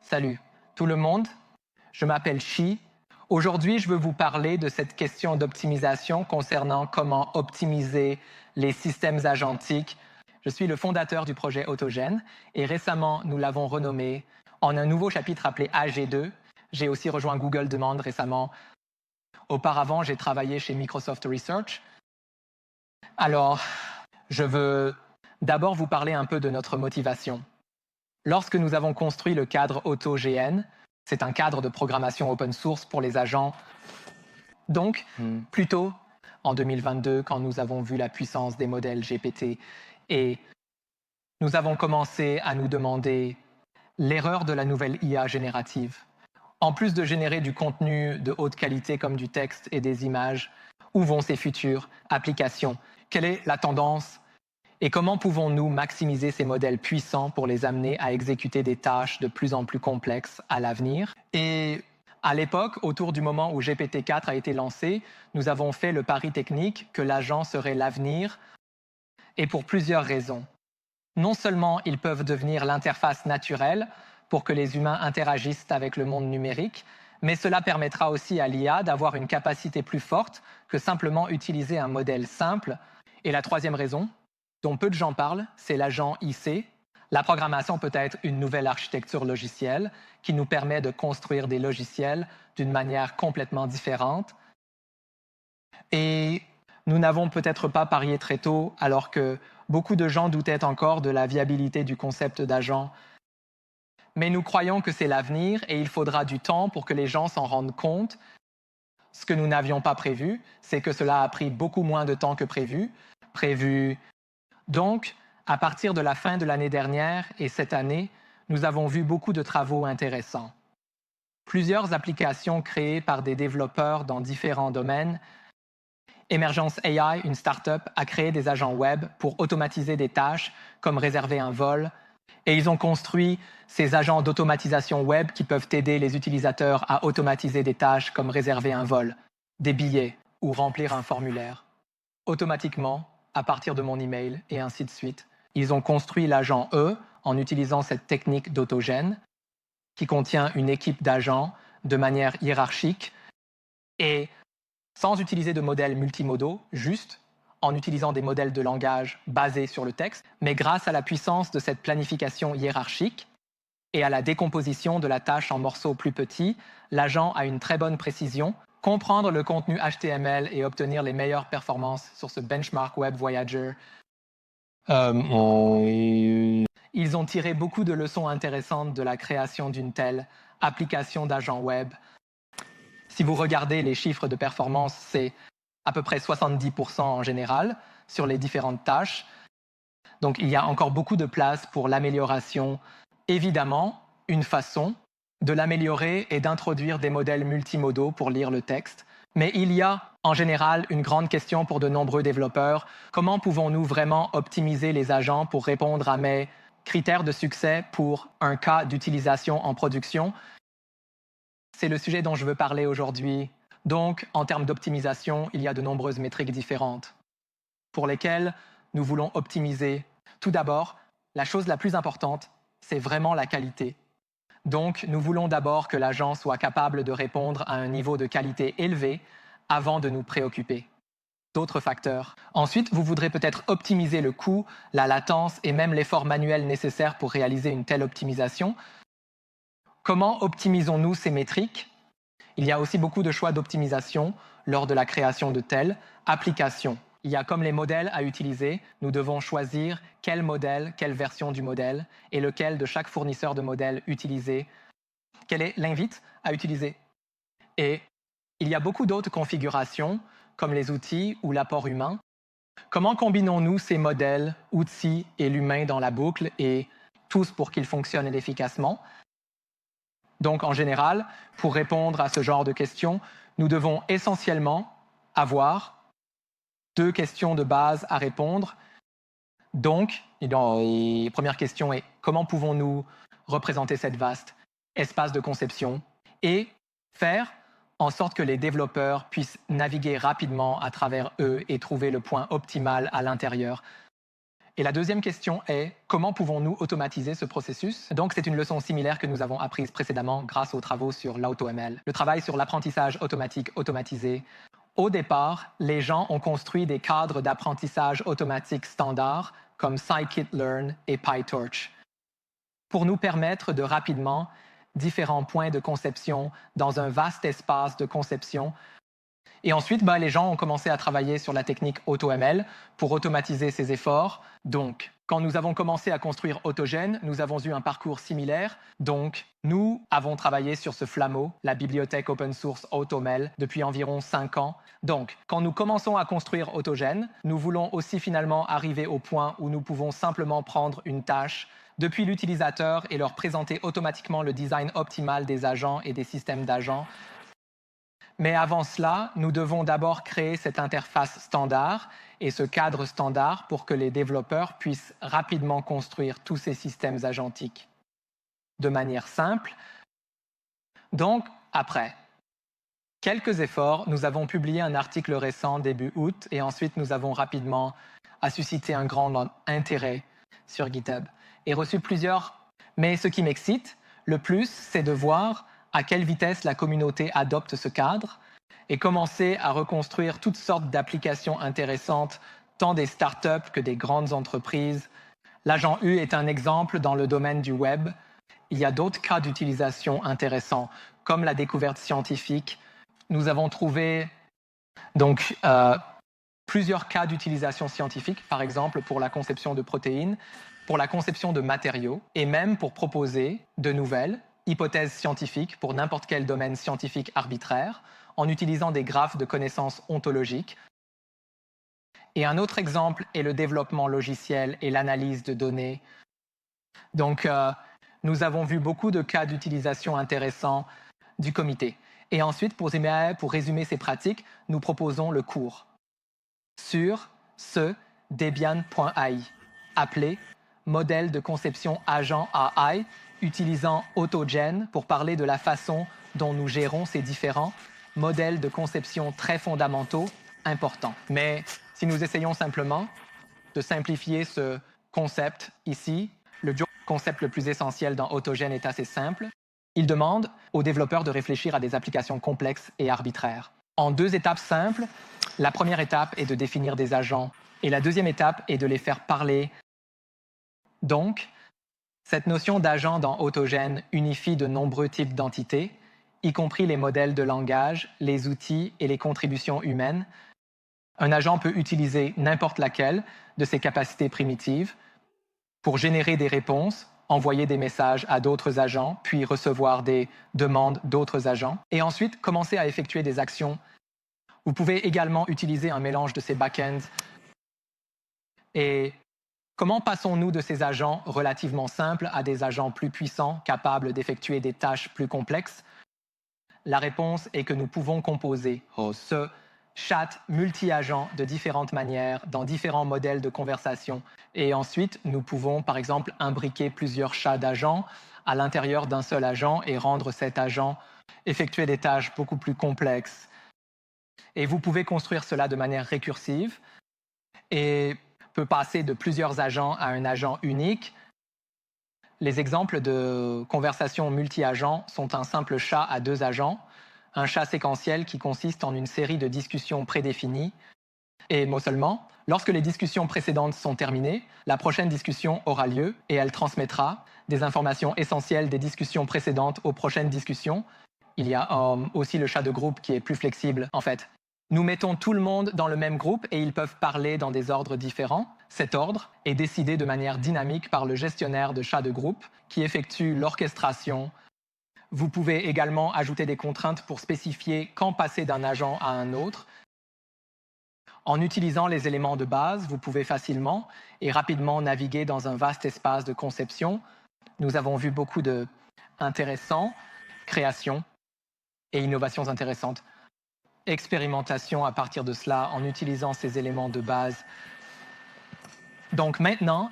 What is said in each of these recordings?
Salut tout le monde, je m'appelle Chi. Aujourd'hui, je veux vous parler de cette question d'optimisation concernant comment optimiser les systèmes agentiques. Je suis le fondateur du projet Autogène et récemment, nous l'avons renommé en un nouveau chapitre appelé AG2. J'ai aussi rejoint Google Demande récemment. Auparavant, j'ai travaillé chez Microsoft Research. Alors, je veux d'abord vous parler un peu de notre motivation. Lorsque nous avons construit le cadre AutoGN, c'est un cadre de programmation open source pour les agents. Donc, plus tôt, en 2022, quand nous avons vu la puissance des modèles GPT, et nous avons commencé à nous demander l'erreur de la nouvelle IA générative. En plus de générer du contenu de haute qualité comme du texte et des images, où vont ces futures applications? Quelle est la tendance? Et comment pouvons-nous maximiser ces modèles puissants pour les amener à exécuter des tâches de plus en plus complexes à l'avenir? Et à l'époque, autour du moment où GPT-4 a été lancé, nous avons fait le pari technique que l'agent serait l'avenir, et pour plusieurs raisons. Non seulement ils peuvent devenir l'interface naturelle pour que les humains interagissent avec le monde numérique, mais cela permettra aussi à l'IA d'avoir une capacité plus forte que simplement utiliser un modèle simple. Et la troisième raison, dont peu de gens parlent, c'est l'agent IC. La programmation peut être une nouvelle architecture logicielle qui nous permet de construire des logiciels d'une manière complètement différente. Et nous n'avons peut-être pas parié très tôt, alors que beaucoup de gens doutaient encore de la viabilité du concept d'agent. Mais nous croyons que c'est l'avenir et il faudra du temps pour que les gens s'en rendent compte. Ce que nous n'avions pas prévu, c'est que cela a pris beaucoup moins de temps que prévu. Donc, à partir de la fin de l'année dernière et cette année, nous avons vu beaucoup de travaux intéressants. Plusieurs applications créées par des développeurs dans différents domaines. Emergence AI, une start-up, a créé des agents web pour automatiser des tâches comme réserver un vol. Et ils ont construit ces agents d'automatisation web qui peuvent aider les utilisateurs à automatiser des tâches comme réserver un vol, des billets ou remplir un formulaire. Automatiquement, à partir de mon email et ainsi de suite. Ils ont construit l'agent E en utilisant cette technique d'Autogène qui contient une équipe d'agents de manière hiérarchique et sans utiliser de modèles multimodaux, juste en utilisant des modèles de langage basés sur le texte, mais grâce à la puissance de cette planification hiérarchique et à la décomposition de la tâche en morceaux plus petits, l'agent a une très bonne précision. Comprendre le contenu HTML et obtenir les meilleures performances sur ce benchmark Web Voyager. Ils ont tiré beaucoup de leçons intéressantes de la création d'une telle application d'agent web. Si vous regardez les chiffres de performance, c'est à peu près 70% en général sur les différentes tâches. Donc il y a encore beaucoup de place pour l'amélioration. Évidemment, une façon de l'améliorer et d'introduire des modèles multimodaux pour lire le texte. Mais il y a, en général, une grande question pour de nombreux développeurs. Comment pouvons-nous vraiment optimiser les agents pour répondre à mes critères de succès pour un cas d'utilisation en production? C'est le sujet dont je veux parler aujourd'hui. Donc, en termes d'optimisation, il y a de nombreuses métriques différentes pour lesquelles nous voulons optimiser. Tout d'abord, la chose la plus importante, c'est vraiment la qualité. Donc, nous voulons d'abord que l'agent soit capable de répondre à un niveau de qualité élevé avant de nous préoccuper d'autres facteurs. Ensuite, vous voudrez peut-être optimiser le coût, la latence et même l'effort manuel nécessaire pour réaliser une telle optimisation. Comment optimisons-nous ces métriques? Il y a aussi beaucoup de choix d'optimisation lors de la création de telles applications. Il y a comme les modèles à utiliser, nous devons choisir quel modèle, quelle version du modèle et lequel de chaque fournisseur de modèles utiliser, quelle est l'invite à utiliser. Et il y a beaucoup d'autres configurations, comme les outils ou l'apport humain. Comment combinons-nous ces modèles, outils et l'humain dans la boucle et tous pour qu'ils fonctionnent efficacement? Donc, en général, pour répondre à ce genre de questions, nous devons essentiellement avoir deux questions de base à répondre. Donc, la première question est comment pouvons-nous représenter cette vaste espace de conception et faire en sorte que les développeurs puissent naviguer rapidement à travers eux et trouver le point optimal à l'intérieur. Et la deuxième question est comment pouvons-nous automatiser ce processus? Donc c'est une leçon similaire que nous avons apprise précédemment grâce aux travaux sur l'AutoML. Le travail sur l'apprentissage automatique automatisé. Au départ, les gens ont construit des cadres d'apprentissage automatique standards comme scikit-learn et PyTorch pour nous permettre de rapidement différents points de conception dans un vaste espace de conception. Et ensuite, les gens ont commencé à travailler sur la technique AutoML pour automatiser ces efforts. Donc, quand nous avons commencé à construire Autogène, nous avons eu un parcours similaire. Donc, nous avons travaillé sur ce Flammo, la bibliothèque open source AutoML, depuis environ 5 ans. Donc, quand nous commençons à construire Autogène, nous voulons aussi finalement arriver au point où nous pouvons simplement prendre une tâche depuis l'utilisateur et leur présenter automatiquement le design optimal des agents et des systèmes d'agents. Mais avant cela, nous devons d'abord créer cette interface standard et ce cadre standard pour que les développeurs puissent rapidement construire tous ces systèmes agentiques de manière simple. Donc, après quelques efforts, nous avons publié un article récent début août et ensuite nous avons rapidement suscité un grand intérêt sur GitHub et reçu plusieurs. Mais ce qui m'excite le plus, c'est de voir à quelle vitesse la communauté adopte ce cadre et commencer à reconstruire toutes sortes d'applications intéressantes, tant des startups que des grandes entreprises. L'agent U est un exemple dans le domaine du web. Il y a d'autres cas d'utilisation intéressants, comme la découverte scientifique. Nous avons trouvé donc plusieurs cas d'utilisation scientifique, par exemple pour la conception de protéines, pour la conception de matériaux et même pour proposer de nouvelles hypothèses scientifiques pour n'importe quel domaine scientifique arbitraire en utilisant des graphes de connaissances ontologiques. Et un autre exemple est le développement logiciel et l'analyse de données. Donc, nous avons vu beaucoup de cas d'utilisation intéressants du comité. Et ensuite, pour résumer ces pratiques, nous proposons le cours sur ce Debian.ai, appelé modèle de conception agent AI, utilisant Autogène pour parler de la façon dont nous gérons ces différents modèles de conception très fondamentaux, importants. Mais si nous essayons simplement de simplifier ce concept ici, le concept le plus essentiel dans Autogène est assez simple. Il demande aux développeurs de réfléchir à des applications complexes et arbitraires. En 2 étapes simples, la première étape est de définir des agents et la deuxième étape est de les faire parler. Donc, cette notion d'agent dans Autogène unifie de nombreux types d'entités, y compris les modèles de langage, les outils et les contributions humaines. Un agent peut utiliser n'importe laquelle de ses capacités primitives pour générer des réponses, envoyer des messages à d'autres agents, puis recevoir des demandes d'autres agents, et ensuite commencer à effectuer des actions. Vous pouvez également utiliser un mélange de ces back-ends. Et comment passons-nous de ces agents relativement simples à des agents plus puissants, capables d'effectuer des tâches plus complexes? La réponse est que nous pouvons composer ce chat multi-agent de différentes manières, dans différents modèles de conversation. Et ensuite, nous pouvons, par exemple, imbriquer plusieurs chats d'agents à l'intérieur d'un seul agent et rendre cet agent effectuer des tâches beaucoup plus complexes. Et vous pouvez construire cela de manière récursive et peut passer de plusieurs agents à un agent unique. Les exemples de conversation multi-agents sont un simple chat à 2 agents, un chat séquentiel qui consiste en une série de discussions prédéfinies. Et mot seulement, lorsque les discussions précédentes sont terminées, la prochaine discussion aura lieu et elle transmettra des informations essentielles des discussions précédentes aux prochaines discussions. Il y a aussi le chat de groupe qui est plus flexible, en fait. Nous mettons tout le monde dans le même groupe et ils peuvent parler dans des ordres différents. Cet ordre est décidé de manière dynamique par le gestionnaire de chats de groupe qui effectue l'orchestration. Vous pouvez également ajouter des contraintes pour spécifier quand passer d'un agent à un autre. En utilisant les éléments de base, vous pouvez facilement et rapidement naviguer dans un vaste espace de conception. Nous avons vu beaucoup d'intéressants, créations et innovations intéressantes. Expérimentation à partir de cela en utilisant ces éléments de base. Donc maintenant,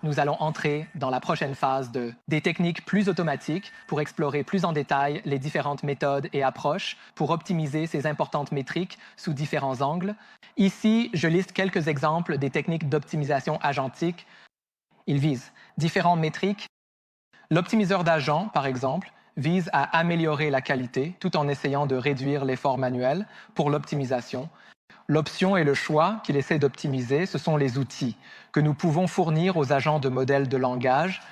nous allons entrer dans la prochaine phase des techniques plus automatiques pour explorer plus en détail les différentes méthodes et approches pour optimiser ces importantes métriques sous différents angles. Ici, je liste quelques exemples des techniques d'optimisation agentique. Ils visent différentes métriques. L'optimiseur d'agents, par exemple, vise à améliorer la qualité tout en essayant de réduire l'effort manuel pour l'optimisation. L'option et le choix qu'il essaie d'optimiser, ce sont les outils que nous pouvons fournir aux agents de modèles de langage.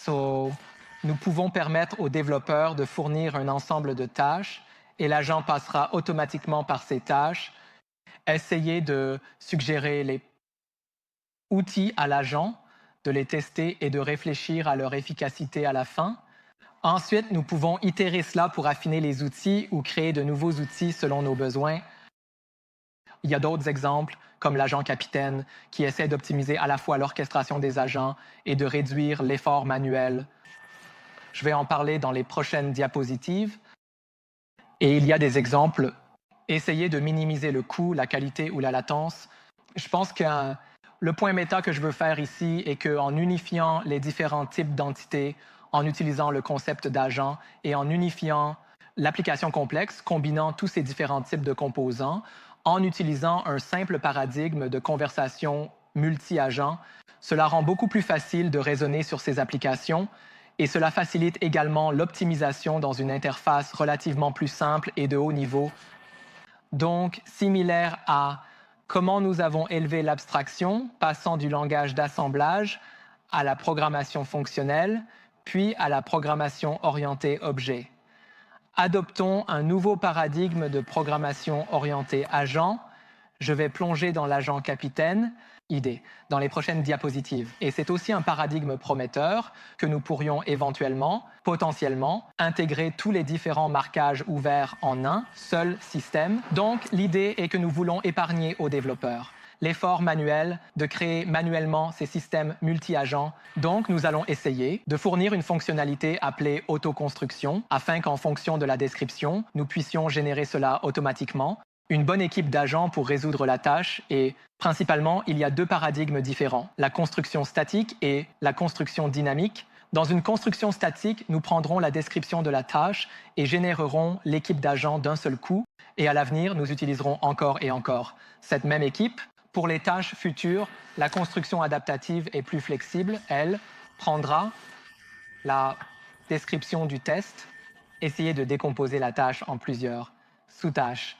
Nous pouvons permettre aux développeurs de fournir un ensemble de tâches et l'agent passera automatiquement par ces tâches. Essayer de suggérer les outils à l'agent, de les tester et de réfléchir à leur efficacité à la fin. Ensuite, nous pouvons itérer cela pour affiner les outils ou créer de nouveaux outils selon nos besoins. Il y a d'autres exemples, comme l'agent capitaine, qui essaie d'optimiser à la fois l'orchestration des agents et de réduire l'effort manuel. Je vais en parler dans les prochaines diapositives. Et il y a des exemples. Essayer de minimiser le coût, la qualité ou la latence. Je pense que le point méta que je veux faire ici est qu'en unifiant les différents types d'entités, en utilisant le concept d'agent et en unifiant l'application complexe, combinant tous ces différents types de composants, en utilisant un simple paradigme de conversation multi-agent, cela rend beaucoup plus facile de raisonner sur ces applications et cela facilite également l'optimisation dans une interface relativement plus simple et de haut niveau. Donc, similaire à comment nous avons élevé l'abstraction, passant du langage d'assemblage à la programmation fonctionnelle, puis à la programmation orientée objet. Adoptons un nouveau paradigme de programmation orientée agent. Je vais plonger dans l'agent capitaine, idée, dans les prochaines diapositives. Et c'est aussi un paradigme prometteur que nous pourrions éventuellement, potentiellement, intégrer tous les différents marquages ouverts en un seul système. Donc, l'idée est que nous voulons épargner aux développeurs l'effort manuel de créer manuellement ces systèmes multi-agents. Donc, nous allons essayer de fournir une fonctionnalité appelée autoconstruction afin qu'en fonction de la description, nous puissions générer cela automatiquement. Une bonne équipe d'agents pour résoudre la tâche et principalement, il y a deux paradigmes différents, la construction statique et la construction dynamique. Dans une construction statique, nous prendrons la description de la tâche et générerons l'équipe d'agents d'un seul coup et à l'avenir, nous utiliserons encore et encore cette même équipe. Pour les tâches futures, la construction adaptative est plus flexible. Elle prendra la description du test, essayer de décomposer la tâche en plusieurs sous-tâches.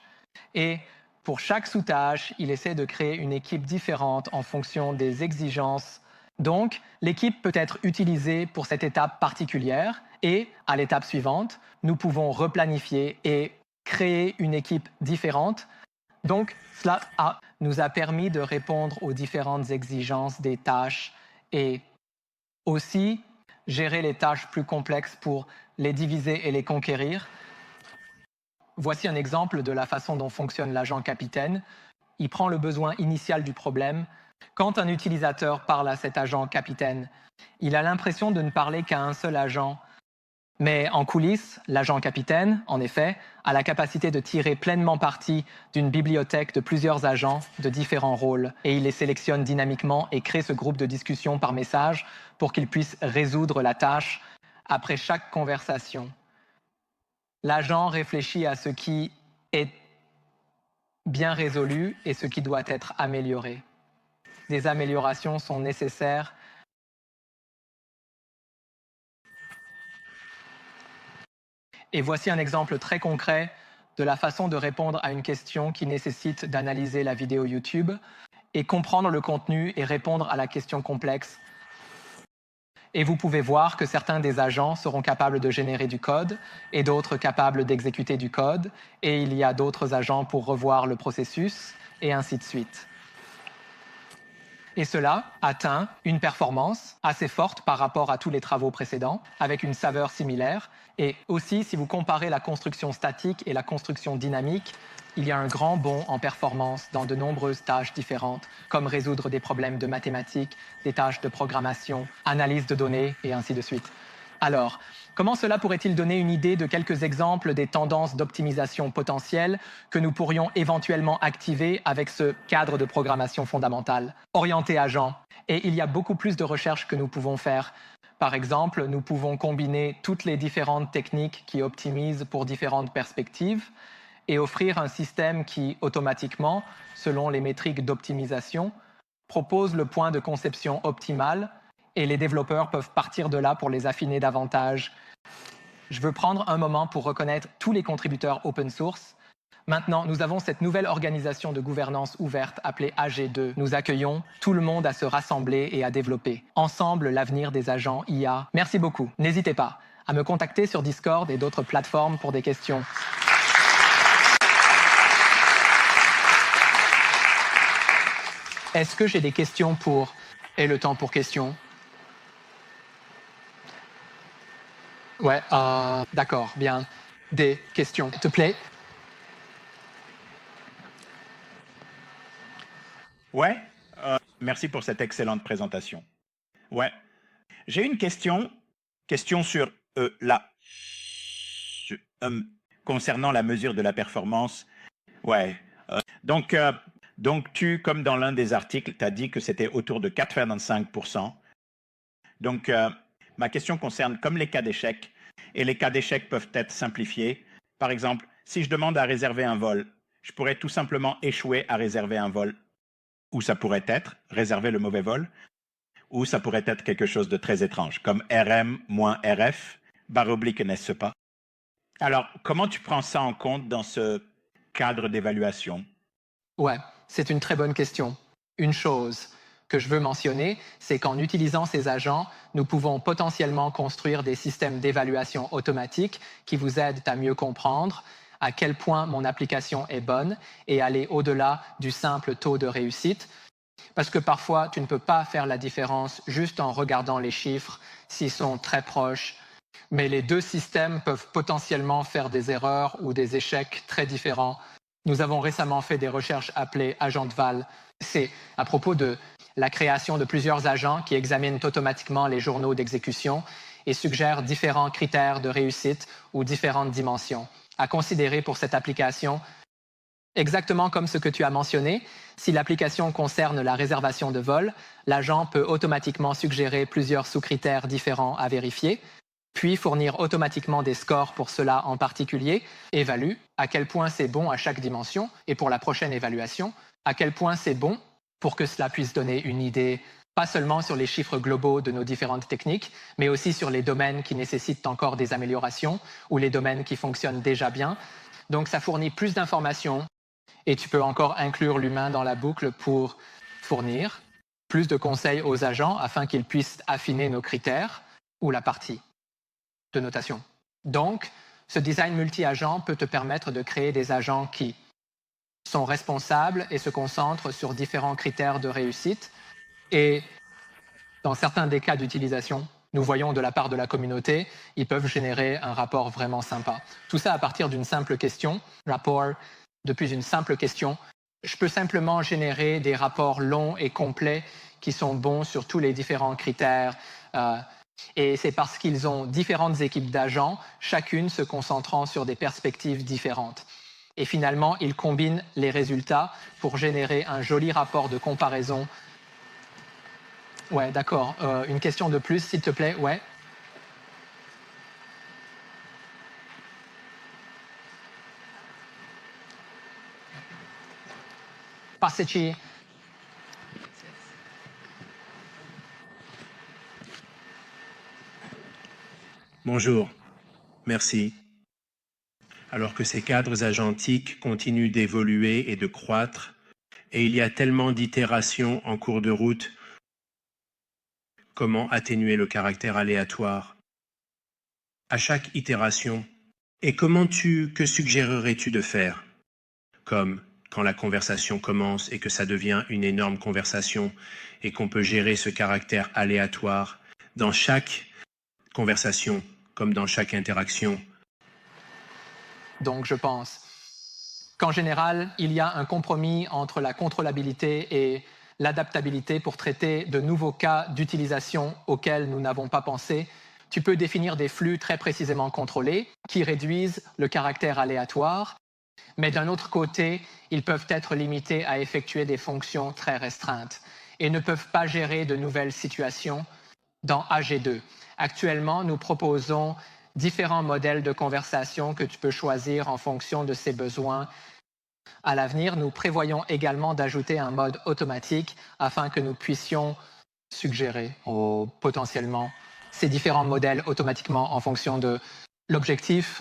Et pour chaque sous-tâche, il essaie de créer une équipe différente en fonction des exigences. Donc, l'équipe peut être utilisée pour cette étape particulière et, à l'étape suivante, nous pouvons replanifier et créer une équipe différente. Donc, cela nous a permis de répondre aux différentes exigences des tâches et aussi gérer les tâches plus complexes pour les diviser et les conquérir. Voici un exemple de la façon dont fonctionne l'agent capitaine. Il prend le besoin initial du problème. Quand un utilisateur parle à cet agent capitaine, il a l'impression de ne parler qu'à un seul agent. Mais en coulisses, l'agent capitaine, en effet, a la capacité de tirer pleinement parti d'une bibliothèque de plusieurs agents de différents rôles et il les sélectionne dynamiquement et crée ce groupe de discussion par message pour qu'il puisse résoudre la tâche après chaque conversation. L'agent réfléchit à ce qui est bien résolu et ce qui doit être amélioré. Des améliorations sont nécessaires. Et voici un exemple très concret de la façon de répondre à une question qui nécessite d'analyser la vidéo YouTube et comprendre le contenu et répondre à la question complexe. Et vous pouvez voir que certains des agents seront capables de générer du code et d'autres capables d'exécuter du code. Et il y a d'autres agents pour revoir le processus et ainsi de suite. Et cela atteint une performance assez forte par rapport à tous les travaux précédents, avec une saveur similaire. Et aussi, si vous comparez la construction statique et la construction dynamique, il y a un grand bond en performance dans de nombreuses tâches différentes, comme résoudre des problèmes de mathématiques, des tâches de programmation, analyse de données, et ainsi de suite. Alors, comment cela pourrait-il donner une idée de quelques exemples des tendances d'optimisation potentielles que nous pourrions éventuellement activer avec ce cadre de programmation fondamentale, orienté agent? Et il y a beaucoup plus de recherches que nous pouvons faire. Par exemple, nous pouvons combiner toutes les différentes techniques qui optimisent pour différentes perspectives et offrir un système qui, automatiquement, selon les métriques d'optimisation, propose le point de conception optimal et les développeurs peuvent partir de là pour les affiner davantage. Je veux prendre un moment pour reconnaître tous les contributeurs open source. Maintenant, nous avons cette nouvelle organisation de gouvernance ouverte appelée AG2. Nous accueillons tout le monde à se rassembler et à développer ensemble l'avenir des agents IA. Merci beaucoup. N'hésitez pas à me contacter sur Discord et d'autres plateformes pour des questions. Est-ce que j'ai des questions pour... Et le temps pour questions? Ouais, d'accord, bien. Des questions, s'il te plaît? Ouais, merci pour cette excellente présentation. Ouais, j'ai une question sur concernant la mesure de la performance. Ouais, donc tu, comme dans l'un des articles, tu as dit que c'était autour de 85%. Donc, ma question concerne comme les cas d'échec, et les cas d'échec peuvent être simplifiés. Par exemple, si je demande à réserver un vol, je pourrais tout simplement échouer à réserver un vol. Ou ça pourrait être réserver le mauvais vol, ou ça pourrait être quelque chose de très étrange, comme RM moins RF, barre oblique n'est-ce pas? Alors, comment tu prends ça en compte dans ce cadre d'évaluation? Ouais, c'est une très bonne question. Une chose que je veux mentionner, c'est qu'en utilisant ces agents, nous pouvons potentiellement construire des systèmes d'évaluation automatique qui vous aident à mieux comprendre à quel point mon application est bonne et aller au-delà du simple taux de réussite. Parce que parfois, tu ne peux pas faire la différence juste en regardant les chiffres s'ils sont très proches. Mais les deux systèmes peuvent potentiellement faire des erreurs ou des échecs très différents. Nous avons récemment fait des recherches appelées agents de Val. C'est à propos de la création de plusieurs agents qui examinent automatiquement les journaux d'exécution et suggèrent différents critères de réussite ou différentes dimensions à considérer pour cette application. Exactement comme ce que tu as mentionné, si l'application concerne la réservation de vol, l'agent peut automatiquement suggérer plusieurs sous-critères différents à vérifier, puis fournir automatiquement des scores pour cela en particulier, évalue à quel point c'est bon à chaque dimension et pour la prochaine évaluation, à quel point c'est bon pour que cela puisse donner une idée pas seulement sur les chiffres globaux de nos différentes techniques, mais aussi sur les domaines qui nécessitent encore des améliorations ou les domaines qui fonctionnent déjà bien. Donc ça fournit plus d'informations et tu peux encore inclure l'humain dans la boucle pour fournir plus de conseils aux agents afin qu'ils puissent affiner nos critères ou la partie de notation. Donc, ce design multi-agent peut te permettre de créer des agents qui sont responsables et se concentrent sur différents critères de réussite. Et dans certains des cas d'utilisation, nous voyons de la part de la communauté, ils peuvent générer un rapport vraiment sympa. Tout ça à partir d'une simple question, rapport depuis une simple question. Je peux simplement générer des rapports longs et complets qui sont bons sur tous les différents critères. Et c'est parce qu'ils ont différentes équipes d'agents, chacune se concentrant sur des perspectives différentes. Et finalement, ils combinent les résultats pour générer un joli rapport de comparaison. Ouais, d'accord. Une question de plus, s'il te plaît. Ouais. Passeci. Bonjour, merci. Alors que ces cadres agentiques continuent d'évoluer et de croître, et il y a tellement d'itérations en cours de route, comment atténuer le caractère aléatoire à chaque itération? Et que suggérerais-tu de faire? Comme quand la conversation commence et que ça devient une énorme conversation et qu'on peut gérer ce caractère aléatoire dans chaque conversation, comme dans chaque interaction. Donc, je pense qu'en général, il y a un compromis entre la contrôlabilité et l'adaptabilité pour traiter de nouveaux cas d'utilisation auxquels nous n'avons pas pensé. Tu peux définir des flux très précisément contrôlés qui réduisent le caractère aléatoire, mais d'un autre côté, ils peuvent être limités à effectuer des fonctions très restreintes et ne peuvent pas gérer de nouvelles situations dans AG2. Actuellement, nous proposons différents modèles de conversation que tu peux choisir en fonction de ses besoins. À l'avenir, nous prévoyons également d'ajouter un mode automatique afin que nous puissions suggérer potentiellement ces différents modèles automatiquement en fonction de l'objectif